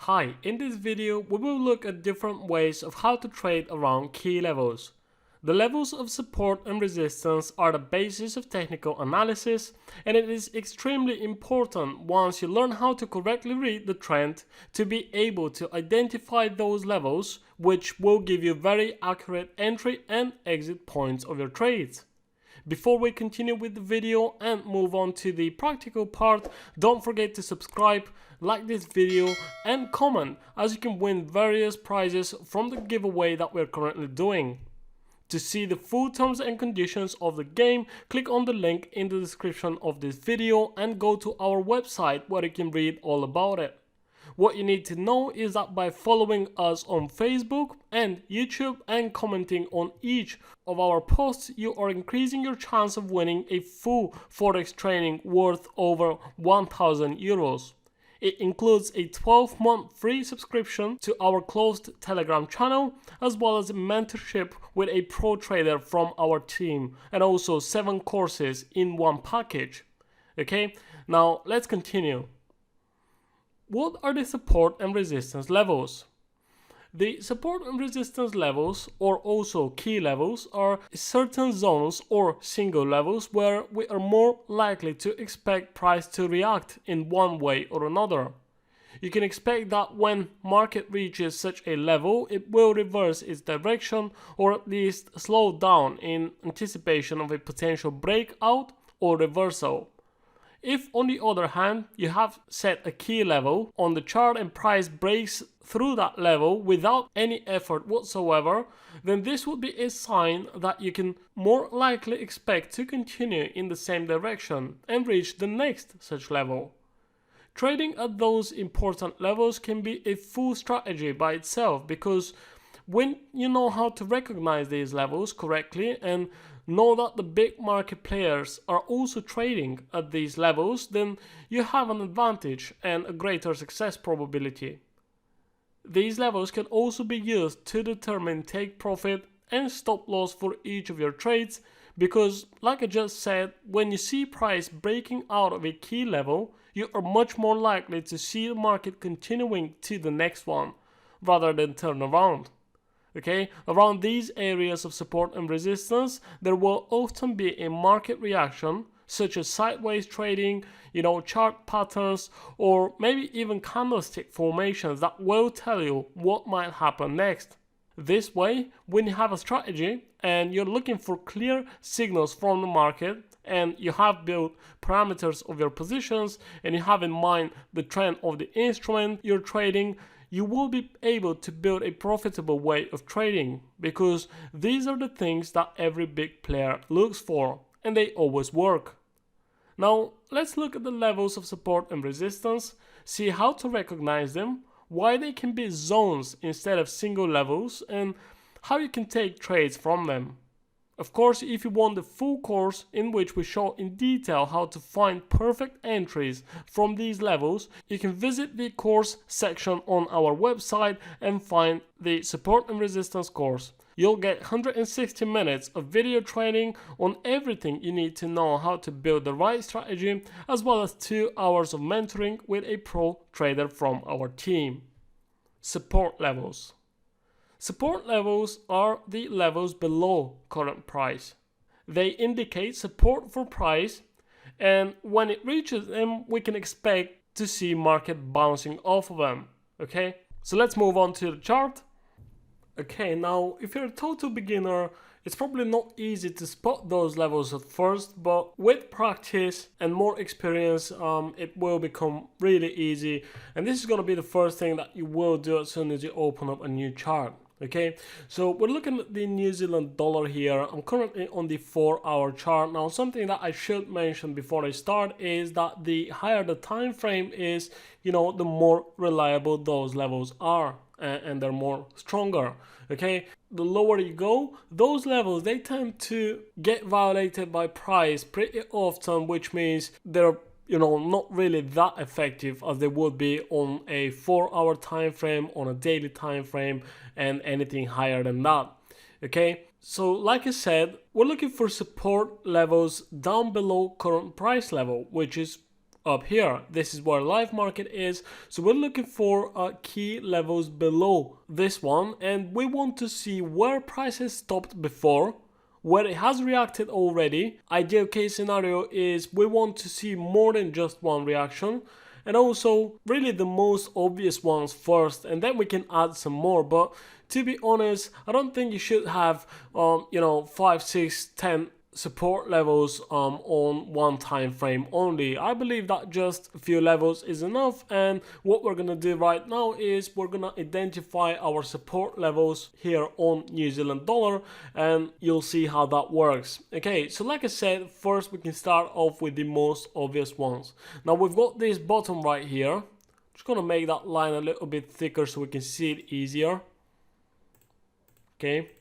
Hi, in this video we will look at different ways of how to trade around key levels. The levels of support and resistance are the basis of technical analysis, and it is extremely important once you learn how to correctly read the trend to be able to identify those levels, which will give you very accurate entry and exit points of your trades. Before we continue with the video and move on to the practical part, don't forget to subscribe, like this video and comment, as you can win various prizes from the giveaway that we're currently doing. To see the full terms and conditions of the game, click on the link in the description of this video and go to our website where you can read all about it. What you need to know is that by following us on Facebook and YouTube and commenting on each of our posts, you are increasing your chance of winning a full forex training worth over 1,000 euros. It includes a 12-month free subscription to our closed Telegram channel, as well as a mentorship with a pro trader from our team, and also 7 courses in one package. Okay, now let's continue. What are the support and resistance levels? The support and resistance levels, or also key levels, are certain zones or single levels where we are more likely to expect price to react in one way or another. You can expect that when market reaches such a level, it will reverse its direction or at least slow down in anticipation of a potential breakout or reversal. If, on the other hand, you have set a key level on the chart and price breaks through that level without any effort whatsoever, then this would be a sign that you can more likely expect to continue in the same direction and reach the next such level. Trading at those important levels can be a full strategy by itself, because when you know how to recognize these levels correctly and know that the big market players are also trading at these levels, then you have an advantage and a greater success probability. These levels can also be used to determine take profit and stop loss for each of your trades, because like I just said, when you see price breaking out of a key level, you are much more likely to see the market continuing to the next one rather than turn around. Okay, around these areas of support and resistance, there will often be a market reaction, such as sideways trading, chart patterns, or maybe even candlestick formations that will tell you what might happen next. This way, when you have a strategy and you're looking for clear signals from the market, and you have built parameters of your positions, and you have in mind the trend of the instrument you're trading, you will be able to build a profitable way of trading, because these are the things that every big player looks for, and they always work. Now, let's look at the levels of support and resistance, see how to recognize them, why they can be zones instead of single levels, and how you can take trades from them. Of course, if you want the full course in which we show in detail how to find perfect entries from these levels, you can visit the course section on our website and find the support and resistance course. You'll get 160 minutes of video training on everything you need to know how to build the right strategy, as well as 2 hours of mentoring with a pro trader from our team. Support levels. Support levels are the levels below current price. They indicate support for price, and when it reaches them, we can expect to see market bouncing off of them. Okay, so let's move on to the chart. Okay, now if you're a total beginner, it's probably not easy to spot those levels at first, but with practice and more experience, it will become really easy. And this is going to be the first thing that you will do as soon as you open up a new chart. Okay, so we're looking at the New Zealand dollar here. I'm currently on the 4-hour chart. Now, something that I should mention before I start is that the higher the time frame is, the more reliable those levels are, and they're more stronger. Okay, the lower you go, those levels, they tend to get violated by price pretty often, which means they're not really that effective as they would be on a 4-hour time frame, on a daily time frame, and anything higher than that. Okay, so like I said, we're looking for support levels down below current price level, which is up here. This is where live market is. So we're looking for key levels below this one, and we want to see where prices stopped before, where it has reacted already. Ideal case scenario is we want to see more than just one reaction, and also really the most obvious ones first, and then we can add some more. But to be honest, I don't think you should have 5, 6, 10 support levels on one time frame only. I believe that just a few levels is enough, and what we're gonna do right now is we're gonna identify our support levels here on New Zealand dollar, and you'll see how that works. Okay, so like I said, first we can start off with the most obvious ones. Now we've got this bottom right here. Just gonna make that line a little bit thicker so we can see it easier. Okay,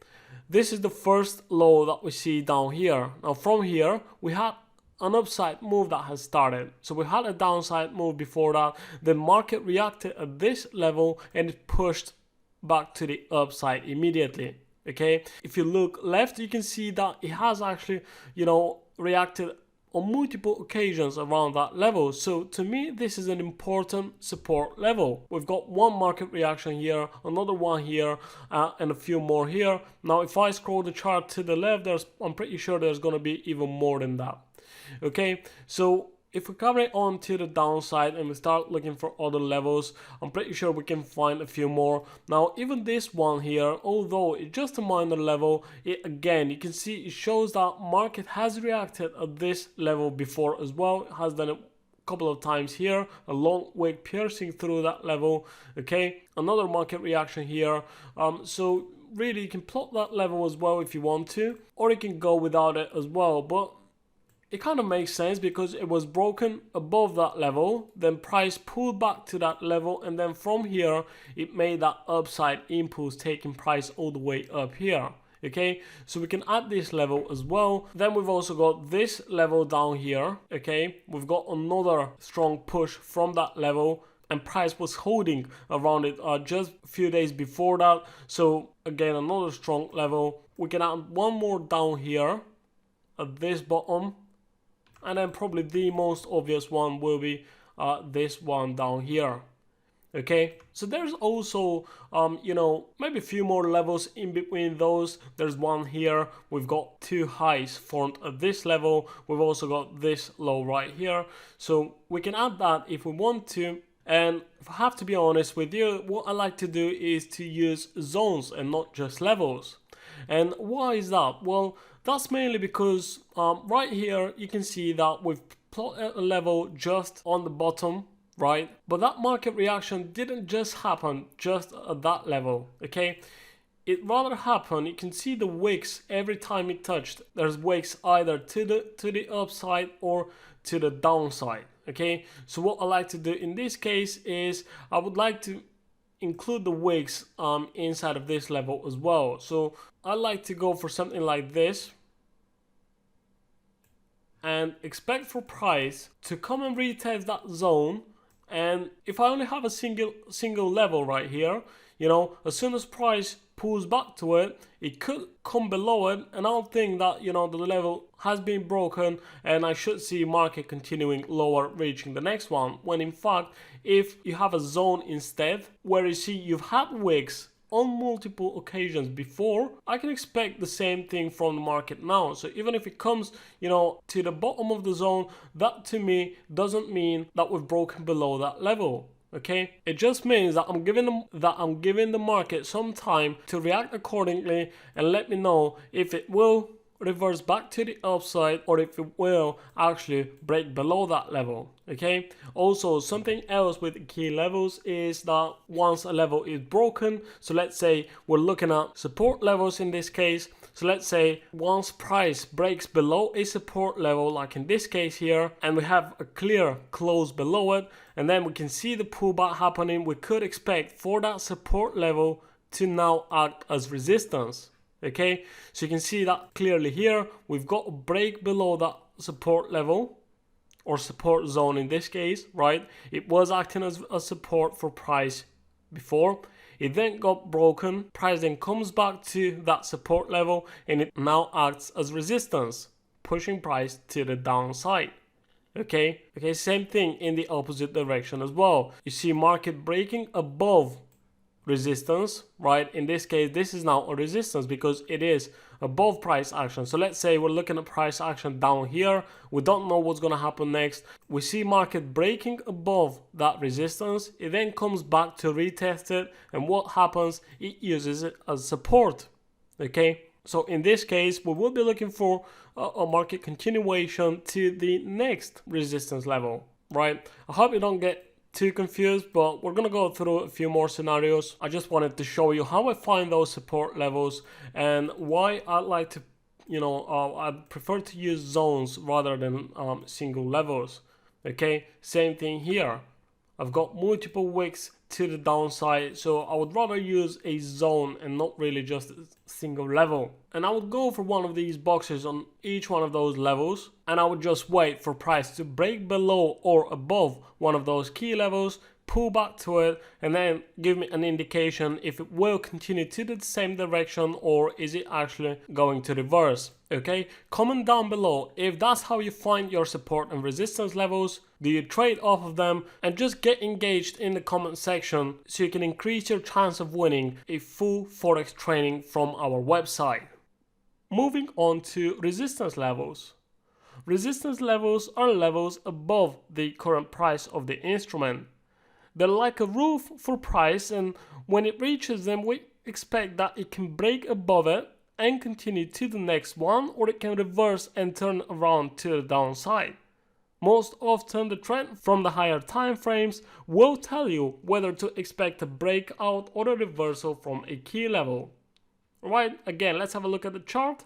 this is the first low that we see down here. Now from here, we had an upside move that has started. So we had a downside move before that. The market reacted at this level and it pushed back to the upside immediately. Okay, if you look left, you can see that it has actually, reacted on multiple occasions around that level. So to me, this is an important support level. We've got one market reaction here, another one here, and a few more here. Now, if I scroll the chart to the left, I'm pretty sure there's going to be even more than that. Okay, so if we carry on to the downside and we start looking for other levels, I'm pretty sure we can find a few more. Now, even this one here, although it's just a minor level, again, you can see it shows that market has reacted at this level before as well. It has done it a couple of times here, a long wick piercing through that level. Okay, another market reaction here. So really, you can plot that level as well if you want to, or you can go without it as well. But it kind of makes sense because it was broken above that level, then price pulled back to that level, and then from here it made that upside impulse, taking price all the way up here. Okay, so we can add this level as well. Then we've also got this level down here. Okay, we've got another strong push from that level, and price was holding around it just a few days before that. So again, another strong level. We can add one more down here at this bottom. And then probably the most obvious one will be this one down here. Okay, so there's also, maybe a few more levels in between those. There's one here. We've got two highs formed at this level. We've also got this low right here. So we can add that if we want to. And if I have to be honest with you, what I like to do is to use zones and not just levels. And why is that? Well, that's mainly because right here you can see that we've plotted a level just on the bottom, right? But that market reaction didn't just happen just at that level, okay? It rather happened, you can see the wicks every time it touched. There's wicks either to the upside or to the downside, okay? So what I like to do in this case is I would like to include the wicks inside of this level as well. So I like to go for something like this and expect for price to come and retest that zone. And if I only have a single level right here, as soon as price pulls back to it, it could come below it, and I'll think that the level has been broken and I should see market continuing lower, reaching the next one. When in fact, if you have a zone instead where you see you've had wicks on multiple occasions before, I can expect the same thing from the market now. So even if it comes to the bottom of the zone, that to me doesn't mean that we've broken below that level. Okay, it just means that I'm giving the market some time to react accordingly and let me know if it will reverse back to the upside or if it will actually break below that level. Okay, also something else with key levels is that once a level is broken, so let's say we're looking at support levels in this case. So let's say once price breaks below a support level, like in this case here, and we have a clear close below it, and then we can see the pullback happening, we could expect for that support level to now act as resistance. Okay, so you can see that clearly here. We've got a break below that support level or support zone in this case, right? It was acting as a support for price before. It then got broken, price then comes back to that support level and it now acts as resistance, pushing price to the downside. Okay, same thing in the opposite direction as well. You see market breaking above resistance, right? In this case, this is now a resistance because it is above price action. So let's say we're looking at price action down here. We don't know what's going to happen next. We see market breaking above that resistance. It then comes back to retest it. And what happens? It uses it as support. Okay. So in this case, we will be looking for a market continuation to the next resistance level, right? I hope you don't get too confused, but we're gonna go through a few more scenarios. I just wanted to show you how I find those support levels and why I like to, I prefer to use zones rather than single levels. Okay, same thing here. I've got multiple wicks to the downside, so I would rather use a zone and not really just a single level. And I would go for one of these boxes on each one of those levels, and I would just wait for price to break below or above one of those key levels, pull back to it, and then give me an indication if it will continue to the same direction or is it actually going to reverse. Okay, comment down below if that's how you find your support and resistance levels. Do you trade off of them? And just get engaged in the comment section so you can increase your chance of winning a full forex training from our website. Moving on to resistance levels. Resistance levels are levels above the current price of the instrument. They're like a roof for price, and when it reaches them, we expect that it can break above it and continue to the next one, or it can reverse and turn around to the downside. Most often, the trend from the higher time frames will tell you whether to expect a breakout or a reversal from a key level. Right, again, let's have a look at the chart.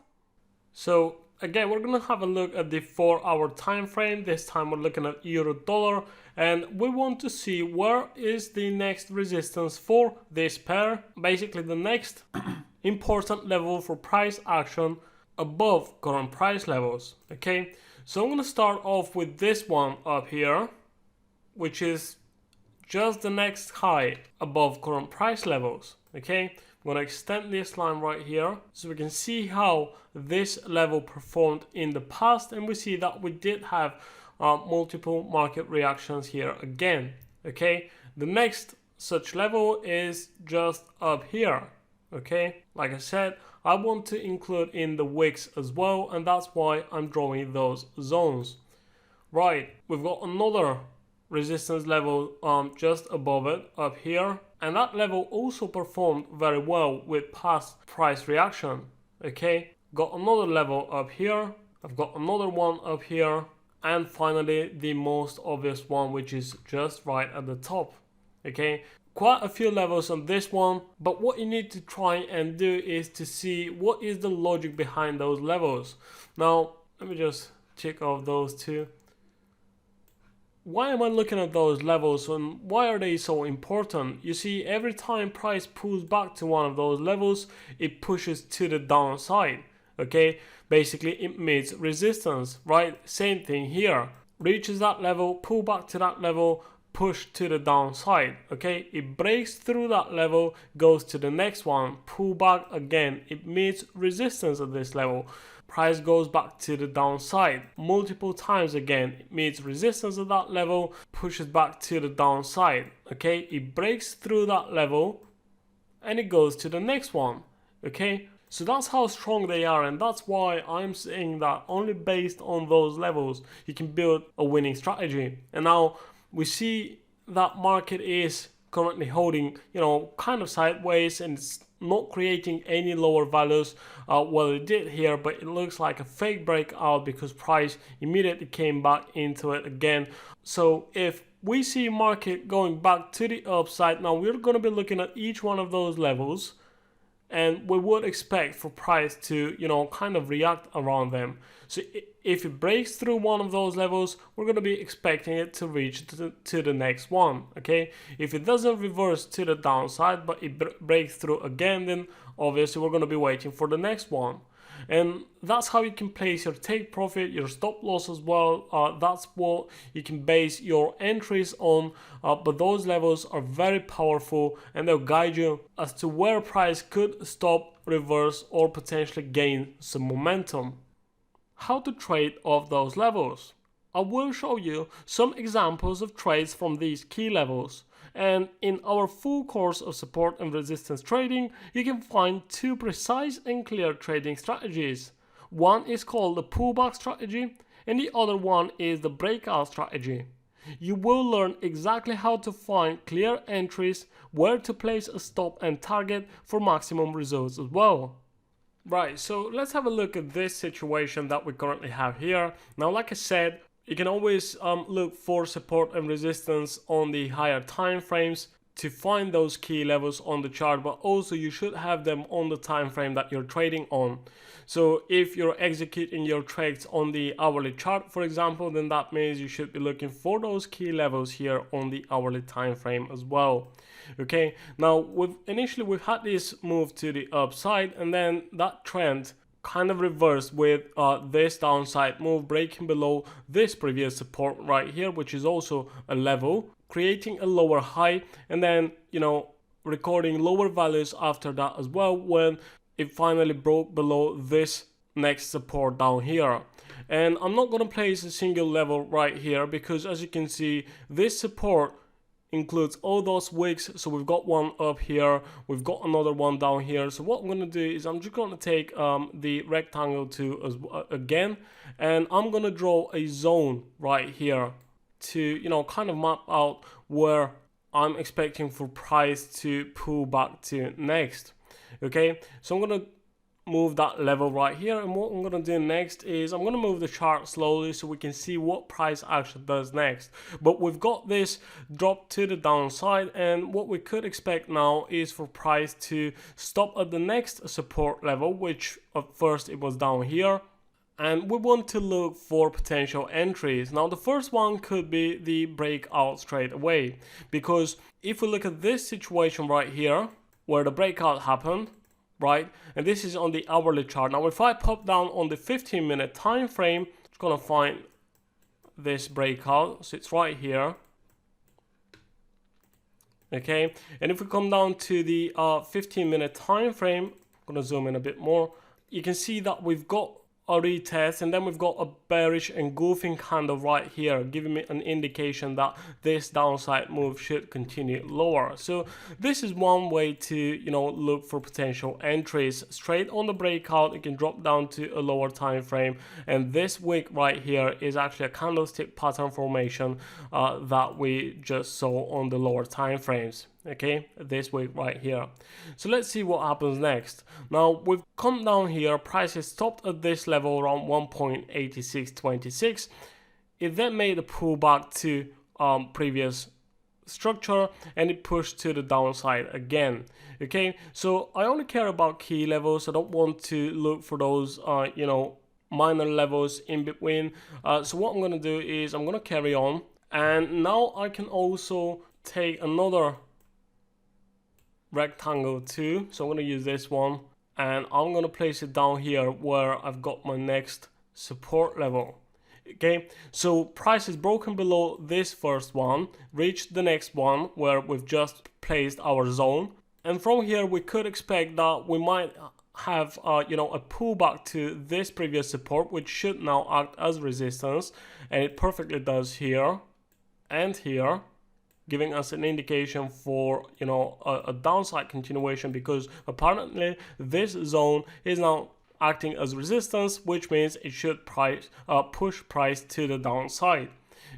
So again, we're going to have a look at the 4-hour time frame. This time we're looking at euro dollar, and we want to see where is the next resistance for this pair. Basically the next important level for price action above current price levels. Okay, so I'm going to start off with this one up here, which is just the next high above current price levels. Okay, I'm going to extend this line right here so we can see how this level performed in the past, and we see that we did have multiple market reactions here again. Okay, the next such level is just up here. Okay, like I said, I want to include in the wicks as well, and that's why I'm drawing those zones. Right, we've got another resistance level just above it up here, and that level also performed very well with past price reaction. Okay, got another level up here, I've got another one up here, and finally the most obvious one, which is just right at the top. Okay, quite a few levels on this one, but what you need to try and do is to see what is the logic behind those levels. Now let me just check off those two. Why am I looking at those levels and why are they so important? You see, every time price pulls back to one of those levels, it pushes to the downside. Okay, basically it meets resistance, right? Same thing here, reaches that level, pull back to that level, push to the downside. Okay, it breaks through that level, goes to the next one, pull back again, it meets resistance at this level, price goes back to the downside multiple times again, it meets resistance at that level, pushes back to the downside. Okay, it breaks through that level and it goes to the next one. Okay, so that's how strong they are, and that's why I'm saying that only based on those levels you can build a winning strategy. And now we see that market is currently holding, kind of sideways, and it's not creating any lower values. Well, it did here, but it looks like a fake breakout because price immediately came back into it again. So if we see market going back to the upside, now we're going to be looking at each one of those levels, and we would expect for price to, kind of react around them. So if it breaks through one of those levels, we're going to be expecting it to reach to the next one. Okay, if it doesn't reverse to the downside but it breaks through again, then obviously we're going to be waiting for the next one. And that's how you can place your take profit, your stop loss as well. That's what you can base your entries on. But those levels are very powerful, and they'll guide you as to where price could stop, reverse, or potentially gain some momentum. How to trade off those levels? I will show you some examples of trades from these key levels. And in our full course of support and resistance trading, you can find two precise and clear trading strategies. One is called the pullback strategy, and the other one is the breakout strategy. You will learn exactly how to find clear entries, where to place a stop and target for maximum results as well. Right, so let's have a look at this situation that we currently have here. Now, like I said, you can always look for support and resistance on the higher time frames to find those key levels on the chart, but also you should have them on the time frame that you're trading on. So if you're executing your trades on the hourly chart, for example, then that means you should be looking for those key levels here on the hourly time frame as well. Okay, now we've had this move to the upside, and then that trend kind of reversed with this downside move breaking below this previous support right here, which is also a level, creating a lower high, and then recording lower values after that as well when it finally broke below this next support down here. And I'm not going to place a single level right here because, as you can see, this support includes all those wicks. So we've got one up here, we've got another one down here. So what I'm going to do is I'm just going to take the rectangle again, and I'm going to draw a zone right here to kind of map out where I'm expecting for price to pull back to next. Okay, so I'm going to move that level right here, and what I'm going to do next is I'm going to move the chart slowly so we can see what price action does next. But we've got this drop to the downside, and what we could expect now is for price to stop at the next support level, which at first it was down here, and we want to look for potential entries. Now the first one could be the breakout straight away, because if we look at this situation right here where the breakout happened, right, and this is on the hourly chart. Now if I pop down on the 15-minute time frame, it's gonna find this breakout, so it's right here. Okay, and if we come down to the 15-minute time frame, I'm gonna zoom in a bit more, you can see that we've got a retest, and then we've got a bearish engulfing candle right here, giving me an indication that this downside move should continue lower. So this is one way to look for potential entries. Straight on the breakout, it can drop down to a lower time frame, and this wick right here is actually a candlestick pattern formation that we just saw on the lower time frames. Okay, this wick right here. So let's see what happens next. Now we've come down here, price is stopped at this level around 1.8626. It then made a pullback to previous structure, and it pushed to the downside again. Okay, so I only care about key levels. I don't want to look for those minor levels in between. So what I'm going to do is I'm going to carry on, and now I can also take another rectangle too. So I'm going to use this one, and I'm going to place it down here where I've got my next support level. Okay, so price is broken below this first one, reached the next one where we've just placed our zone, and from here we could expect that we might have a pullback to this previous support, which should now act as resistance, and it perfectly does here and here, giving us an indication for a downside continuation, because apparently this zone is now acting as resistance, which means it should push price to the downside.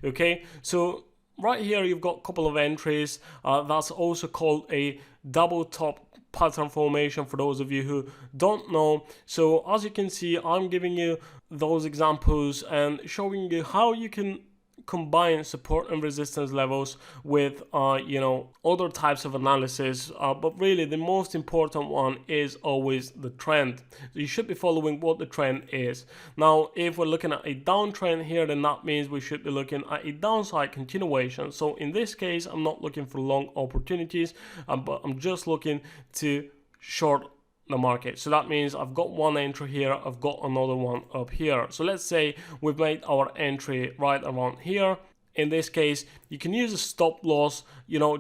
Okay, so right here you've got a couple of entries. That's also called a double top pattern formation, for those of you who don't know. So as you can see, I'm giving you those examples and showing you how you can combine support and resistance levels with other types of analysis, but really the most important one is always the trend. So you should be following what the trend is. Now if we're looking at a downtrend here, then that means we should be looking at a downside continuation. So in this case, I'm not looking for long opportunities, but I'm just looking to short the market. So that means I've got one entry here, I've got another one up here. So let's say we've made our entry right around here. In this case, you can use a stop loss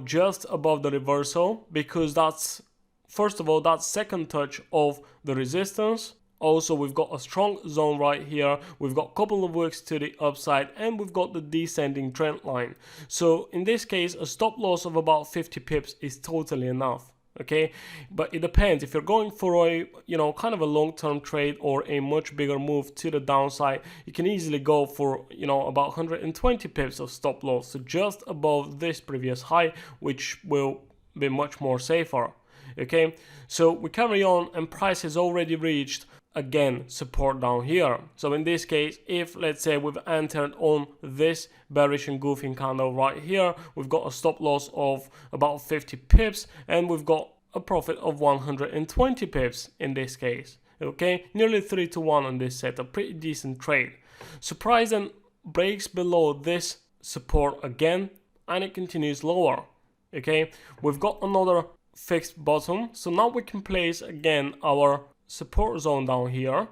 just above the reversal, because that's, first of all, that's second touch of the resistance, Also, we've got a strong zone right here. We've got a couple of wicks to the upside, and we've got the descending trend line. So in this case, a stop loss of about 50 pips is totally enough. Okay, but it depends. If you're going for a kind of a long-term trade or a much bigger move to the downside, you can easily go for about 120 pips of stop loss, so just above this previous high, which will be much more safer. Okay, so we carry on, and price has already reached again support down here. So in this case, if let's say we've entered on this bearish engulfing candle right here, we've got a stop loss of about 50 pips, and we've got a profit of 120 pips in this case. Okay, nearly 3 to 1 on this set, a pretty decent trade. Surprise and breaks below this support again, and it continues lower. Okay, we've got another fixed bottom, so now we can place again our support zone down here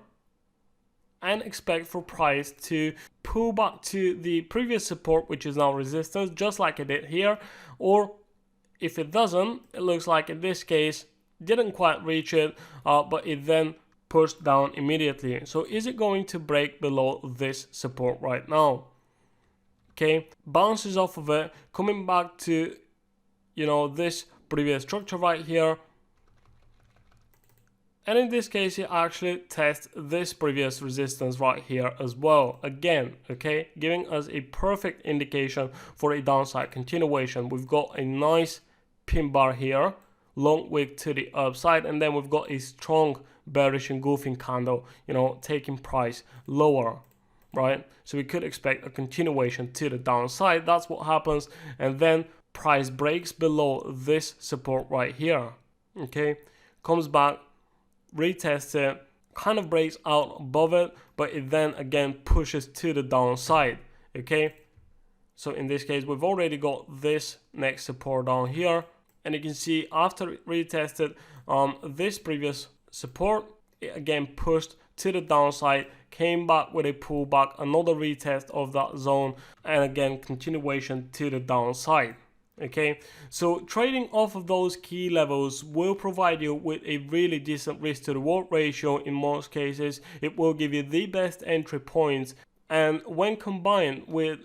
and expect for price to pull back to the previous support, which is now resistance, just like it did here. Or if it doesn't, it looks like in this case didn't quite reach it, but it then pushed down immediately. So is it going to break below this support right now? Okay, bounces off of it, coming back to this previous structure right here, and in this case it actually tests this previous resistance right here as well again. Okay, giving us a perfect indication for a downside continuation. We've got a nice pin bar here, long wick to the upside, and then we've got a strong bearish engulfing candle, taking price lower, right? So we could expect a continuation to the downside. That's what happens, and then price breaks below this support right here. Okay, comes back, retests it, kind of breaks out above it, but it then again pushes to the downside. Okay, so in this case we've already got this next support down here, and you can see after it retested this previous support, it again pushed to the downside, came back with a pullback, another retest of that zone, and again continuation to the downside. Okay, so trading off of those key levels will provide you with a really decent risk to reward ratio. In most cases, it will give you the best entry points, and when combined with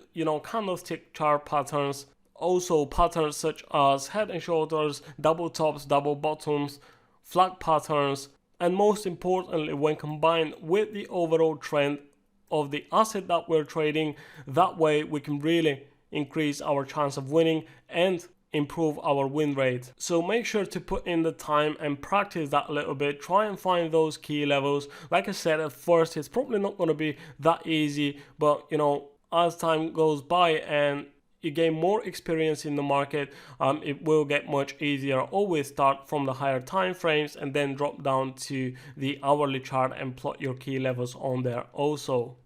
candlestick chart patterns, also patterns such as head and shoulders, double tops, double bottoms, flag patterns, and most importantly when combined with the overall trend of the asset that we're trading, that way we can really increase our chance of winning and improve our win rate. So make sure to put in the time and practice that a little bit. Try and find those key levels. Like I said, at first it's probably not going to be that easy, but as time goes by and you gain more experience in the market, it will get much easier. Always start from the higher time frames and then drop down to the hourly chart and plot your key levels on there also.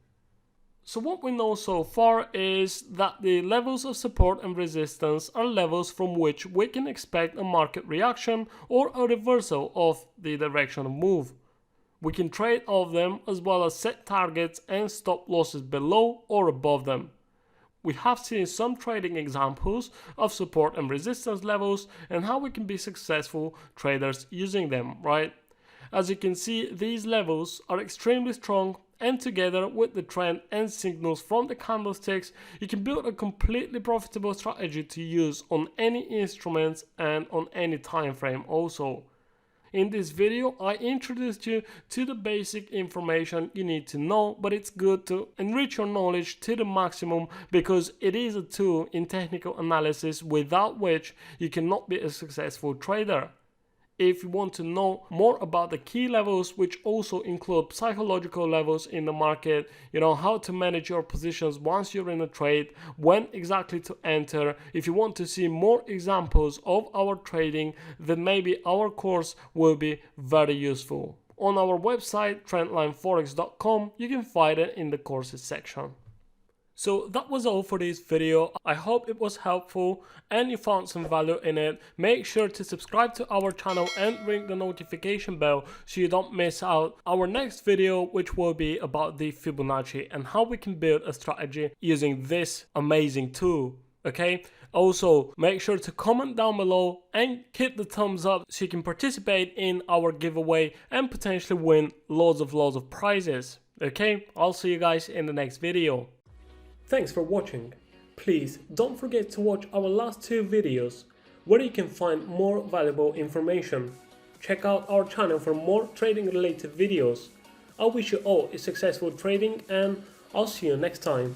So what we know so far is that the levels of support and resistance are levels from which we can expect a market reaction or a reversal of the direction of move. We can trade off them as well as set targets and stop losses below or above them. We have seen some trading examples of support and resistance levels and how we can be successful traders using them, right? As you can see, these levels are extremely strong, and together with the trend and signals from the candlesticks, you can build a completely profitable strategy to use on any instruments and on any time frame also. In this video, I introduced you to the basic information you need to know, but it's good to enrich your knowledge to the maximum because it is a tool in technical analysis without which you cannot be a successful trader. If you want to know more about the key levels, which also include psychological levels in the market, how to manage your positions once you're in a trade, when exactly to enter, if you want to see more examples of our trading, then maybe our course will be very useful. On our website, trendlineforex.com, you can find it in the courses section. So that was all for this video. I hope it was helpful and you found some value in it. Make sure to subscribe to our channel and ring the notification bell so you don't miss out our next video, which will be about the Fibonacci and how we can build a strategy using this amazing tool. Okay, also make sure to comment down below and hit the thumbs up so you can participate in our giveaway and potentially win loads of prizes. Okay, I'll see you guys in the next video. Thanks for watching. Please don't forget to watch our last 2 videos where you can find more valuable information. Check out our channel for more trading related videos. I wish you all a successful trading and I'll see you next time.